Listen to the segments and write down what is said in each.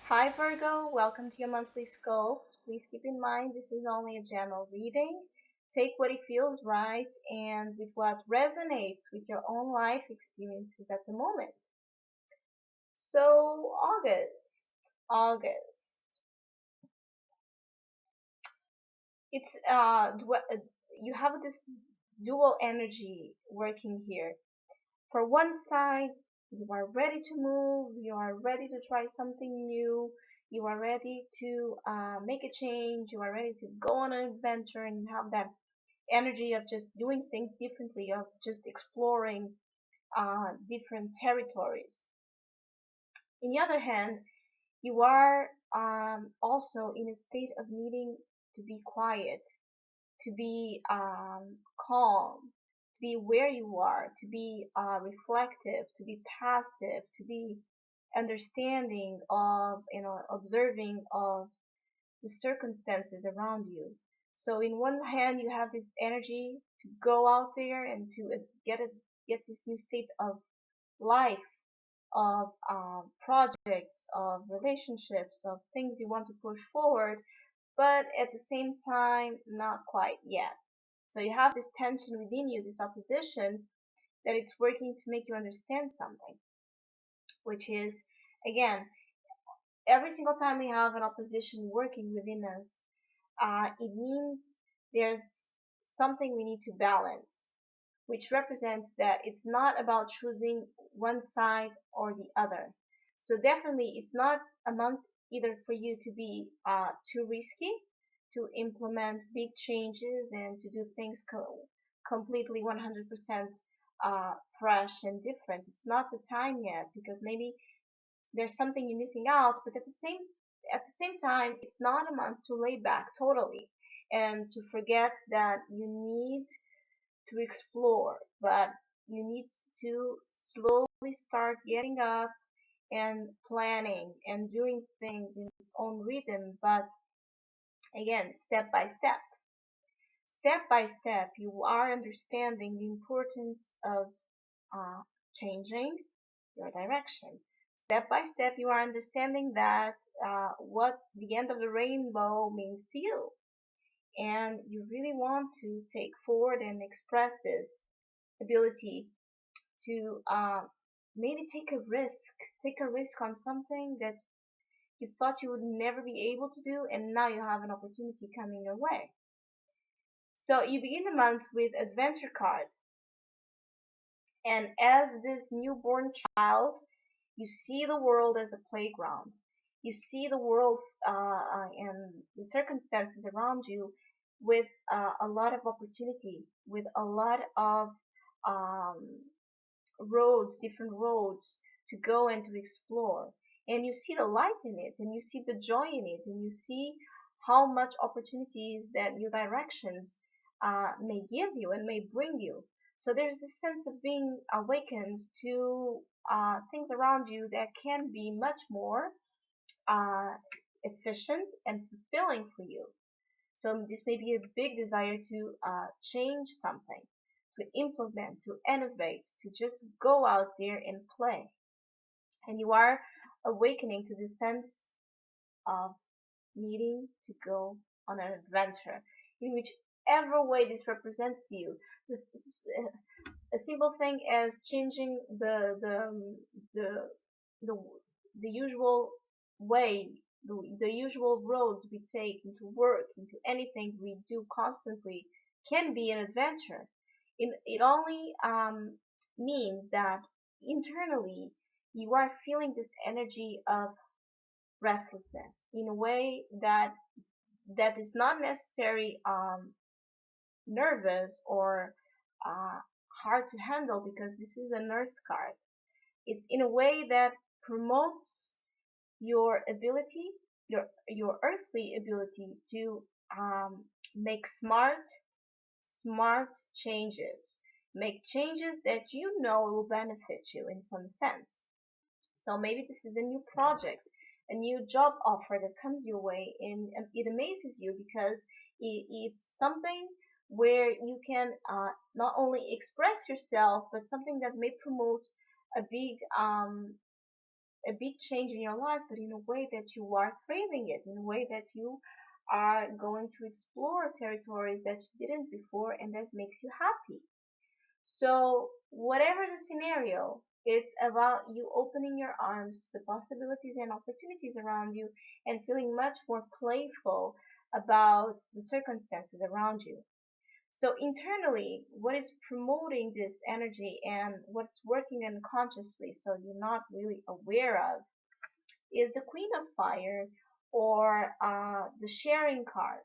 Hi Virgo, welcome to your monthly scopes. Please keep in mind this is only a general reading. Take what it feels right and with what resonates with your own life experiences at the moment. So, August. It's you have this dual energy working here. For one side, you are ready to move, you are ready to try something new, you are ready to make a change, you are ready to go on an adventure and have that energy of just doing things differently, of just exploring different territories. On the other hand, you are also in a state of needing to be quiet, to be calm, to be where you are, to be reflective, to be passive, to be understanding of, observing of the circumstances around you. So in one hand, you have this energy to go out there and to get this new state of life, of projects, of relationships, of things you want to push forward, but at the same time, not quite yet. So you have this tension within you, this opposition that it's working to make you understand something, which is, again, every single time we have an opposition working within us, it means there's something we need to balance, which represents that it's not about choosing one side or the other. So definitely, it's not a month either for you to be too risky, to implement big changes and to do things completely 100% fresh and different. It's not the time yet because maybe there's something you're missing out, but at the same time, it's not a month to lay back totally and to forget that you need to explore, but you need to slowly start getting up and planning and doing things in its own rhythm, but again, step by step. Step by step, you are understanding the importance of uh, changing your direction. Step by step, you are understanding that what the end of the rainbow means to you. And you really want to take forward and express this ability to maybe take a risk on something that you thought you would never be able to do, and now you have an opportunity coming your way. So you begin the month with adventure card, and as this newborn child, you see the world as a playground. You see the world and the circumstances around you with a lot of opportunity, with a lot of um, different roads to go and to explore. And you see the light in it, and you see the joy in it, and you see how much opportunities that new directions may give you and may bring you. So there's this sense of being awakened to things around you that can be much more uh, efficient and fulfilling for you. So this may be a big desire to change something, to implement, to innovate, to just go out there and play. And you are awakening to the sense of needing to go on an adventure in whichever way this represents to you. This is a simple thing as changing the the, the usual way, the usual roads we take into work, into anything we do constantly, can be an adventure. It only means that internally you are feeling this energy of restlessness in a way that is not necessarily nervous or uh, hard to handle, because this is an earth card. It's in a way that promotes your ability, your earthly ability to make smart changes, make changes that you know will benefit you in some sense. So maybe this is a new project, a new job offer that comes your way, and it amazes you because it's something where you can not only express yourself, but something that may promote a big a big change in your life, but in a way that you are craving it, in a way that you are going to explore territories that you didn't before and that makes you happy. So, whatever the scenario, it's about you opening your arms to the possibilities and opportunities around you and feeling much more playful about the circumstances around you. So, internally, what is promoting this energy and what's working unconsciously, so you're not really aware of, is the Queen of Fire or the sharing card.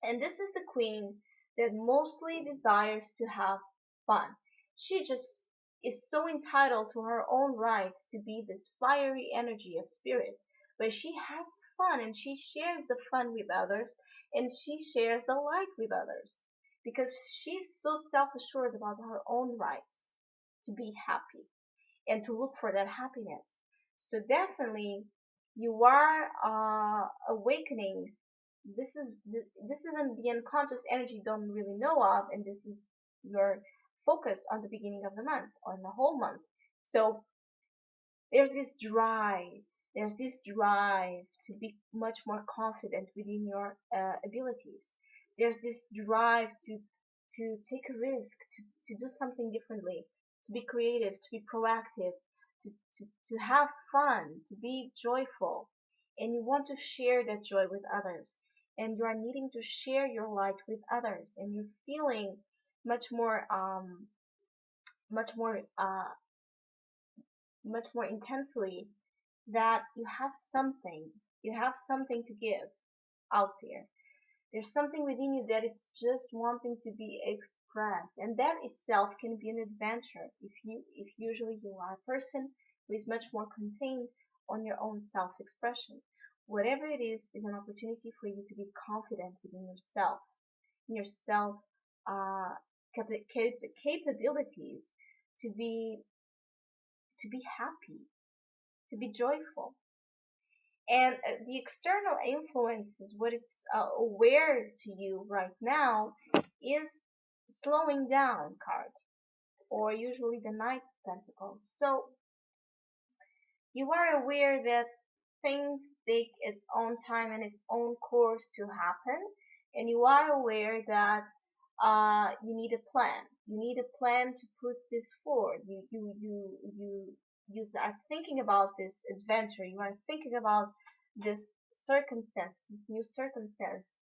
And this is the queen that mostly desires to have fun. She just is so entitled to her own rights to be this fiery energy of spirit, where she has fun and she shares the fun with others and she shares the light with others because she's so self assured about her own rights to be happy and to look for that happiness. So definitely, you are awakening. This isn't the unconscious energy you don't really know of, and this is your focus on the beginning of the month, on the whole month. So there's this drive. There's this drive to be much more confident within your abilities. There's this drive to take a risk, to do something differently, to be creative, to be proactive, to have fun, to be joyful. And you want to share that joy with others. And you are needing to share your light with others. And you're feeling much more, much more, much more intensely that you have something to give out there. There's something within you that it's just wanting to be expressed, and that itself can be an adventure if usually you are a person who is much more contained on your own self-expression. Whatever it is an opportunity for you to be confident within yourself, in your self uh, capabilities, to be happy, to be joyful. And the external influences, what it's aware to you right now, is slowing down card, or usually the Knight of Pentacles. So you are aware that things take its own time and its own course to happen, and you are aware that you need a plan. You need a plan to put this forward. You are thinking about this adventure. You are thinking about this circumstance, this new circumstance,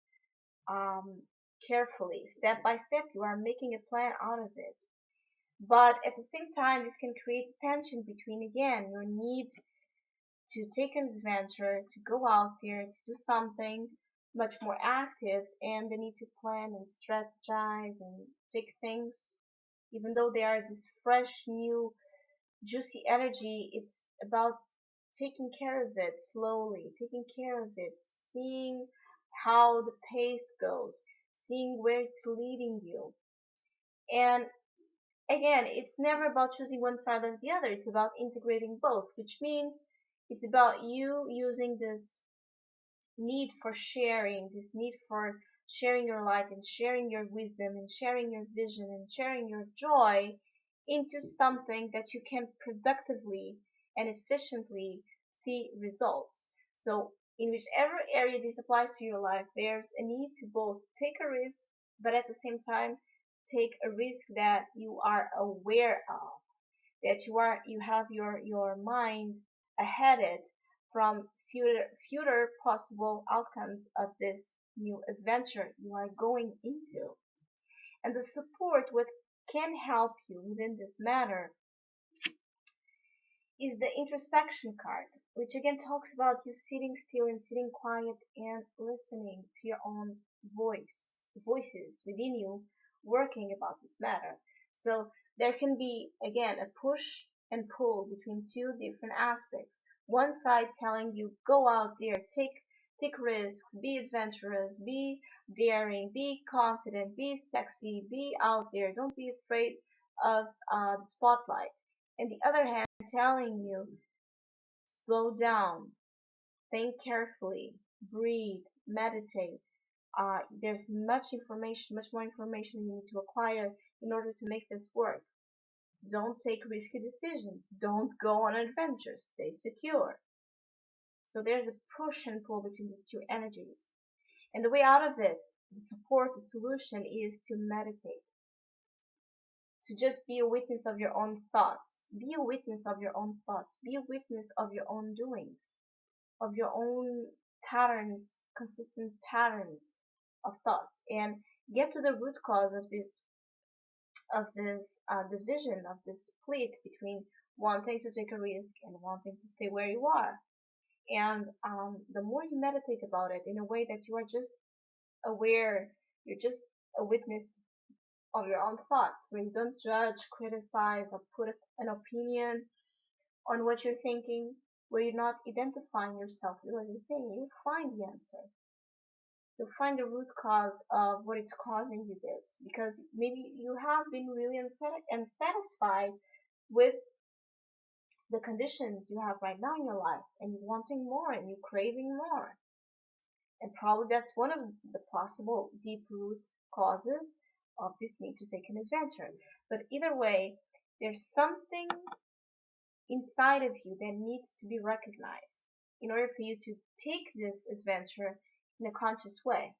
um, carefully, step by step. You are making a plan out of it. But at the same time, this can create tension between, again, your need to take an adventure, to go out there, to do something much more active, and the need to plan and strategize and take things, even though they are this fresh, new, juicy energy, it's about taking care of it slowly, taking care of it, seeing how the pace goes, seeing where it's leading you. And again, it's never about choosing one side or the other. It's about integrating both, which means it's about you using this need for sharing, this need for sharing your light and sharing your wisdom and sharing your vision and sharing your joy into something that you can productively and efficiently see results. So, in whichever area this applies to your life, there's a need to both take a risk, but at the same time, take a risk that you are aware of, that you have your mind ahead it from future possible outcomes of this new adventure you are going into. And the support what can help you within this matter is the introspection card, which again talks about you sitting still and sitting quiet and listening to your own voices within you working about this matter. So there can be again a push and pull between two different aspects. One side telling you go out there, take risks, be adventurous, be daring, be confident, be sexy, be out there, don't be afraid of the spotlight. And the other hand telling you slow down, think carefully, breathe, meditate. There's much information, much more information you need to acquire in order to make this work. Don't take risky decisions. Don't go on adventures. Stay secure. So there's a push and pull between these two energies. And the way out of it, the support, the solution is to meditate, to just be a witness of your own thoughts. Be a witness of your own thoughts. Be a witness of your own doings, of your own patterns, consistent patterns of thoughts, and get to the root cause of this division, of this split between wanting to take a risk and wanting to stay where you are. And the more you meditate about it in a way that you are just aware, you're just a witness of your own thoughts, where you don't judge, criticize, or put an opinion on what you're thinking, where you're not identifying yourself with what you're thinking, you'll find the answer. You'll find the root cause of what is causing you this, because maybe you have been really unsatisfied with the conditions you have right now in your life, and you're wanting more and you're craving more. And probably that's one of the possible deep root causes of this need to take an adventure. But either way, there's something inside of you that needs to be recognized in order for you to take this adventure in a conscious way,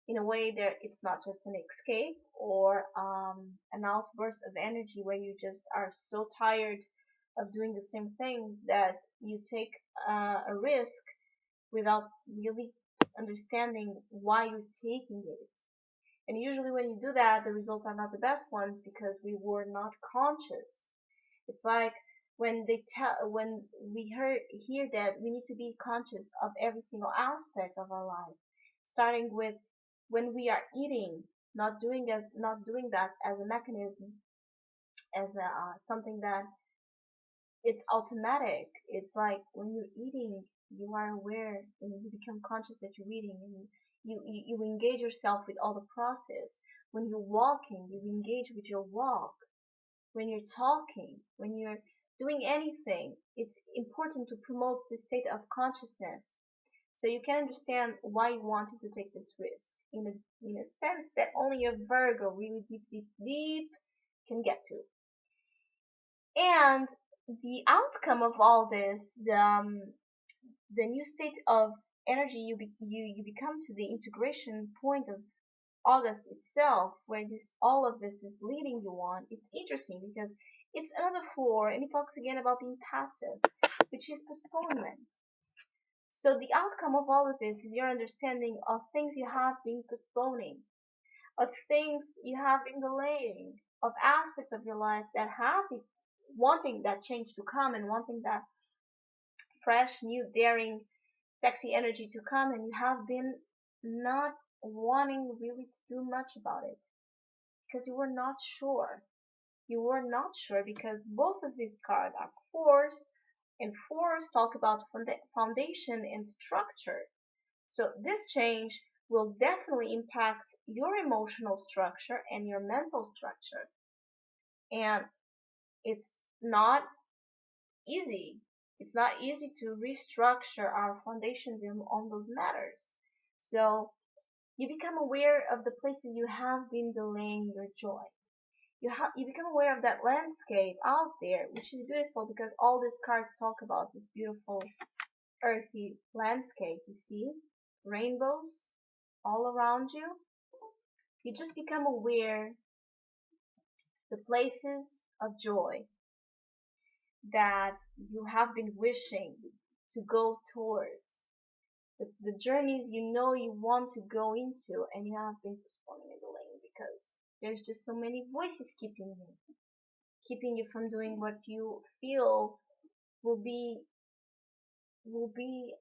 in a way that it's not just an escape or an outburst of energy where you just are so tired of doing the same things that you take a risk without really understanding why you're taking it. And usually when you do that, the results are not the best ones because we were not conscious. It's like when we hear that we need to be conscious of every single aspect of our life, starting with when we are eating, not doing that as a mechanism, as something that it's automatic. It's like when you're eating, you are aware and you become conscious that you're eating, and you engage yourself with all the process. When you're walking, you engage with your walk. When you're talking, when you're doing anything, it's important to promote this state of consciousness so you can understand why you wanted to take this risk in a sense that only a Virgo really deep, deep, deep can get to. And the outcome of all this, the new state of energy you become to the integration point of August itself, where this all of this is leading you on, it's interesting because it's another four, and it talks again about being passive, which is postponement. So the outcome of all of this is your understanding of things you have been postponing, of things you have been delaying, of aspects of your life that have been wanting that change to come and wanting that fresh, new, daring, sexy energy to come, and you have been not wanting really to do much about it because you were not sure. You were not sure because both of these cards are fours, and fours talk about foundation and structure. So this change will definitely impact your emotional structure and your mental structure. And it's not easy. It's not easy to restructure our foundations on those matters. So you become aware of the places you have been delaying your joy. You become aware of that landscape out there, which is beautiful because all these cards talk about this beautiful earthy landscape. You see rainbows all around you. You just become aware the places of joy that you have been wishing to go towards, the journeys you know you want to go into, and you have been postponing and delaying because there's just so many voices keeping you from doing what you feel will be will be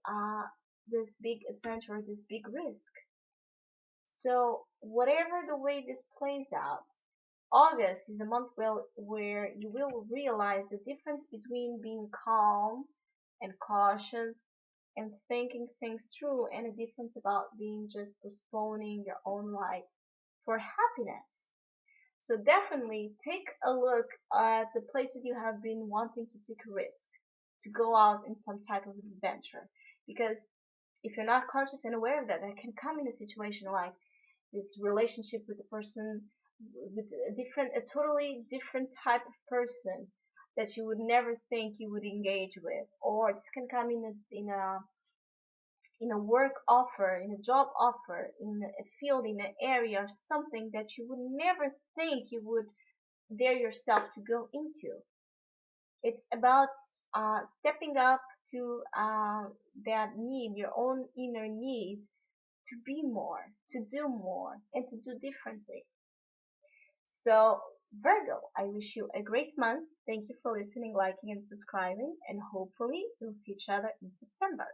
this big adventure, this big risk. So whatever the way this plays out, August is a month where you will realize the difference between being calm and cautious and thinking things through, and a difference about being just postponing your own life for happiness. So definitely take a look at the places you have been wanting to take a risk, to go out in some type of adventure. Because if you're not conscious and aware of that, that can come in a situation like this relationship with the person with a totally different type of person that you would never think you would engage with, or this can come in a work offer, in a job offer, in a field, in an area, or something that you would never think you would dare yourself to go into. It's about stepping up to that need, your own inner need to be more, to do more, and to do differently. So, Virgo, I wish you a great month. Thank you for listening, liking, and subscribing, and hopefully we'll see each other in September.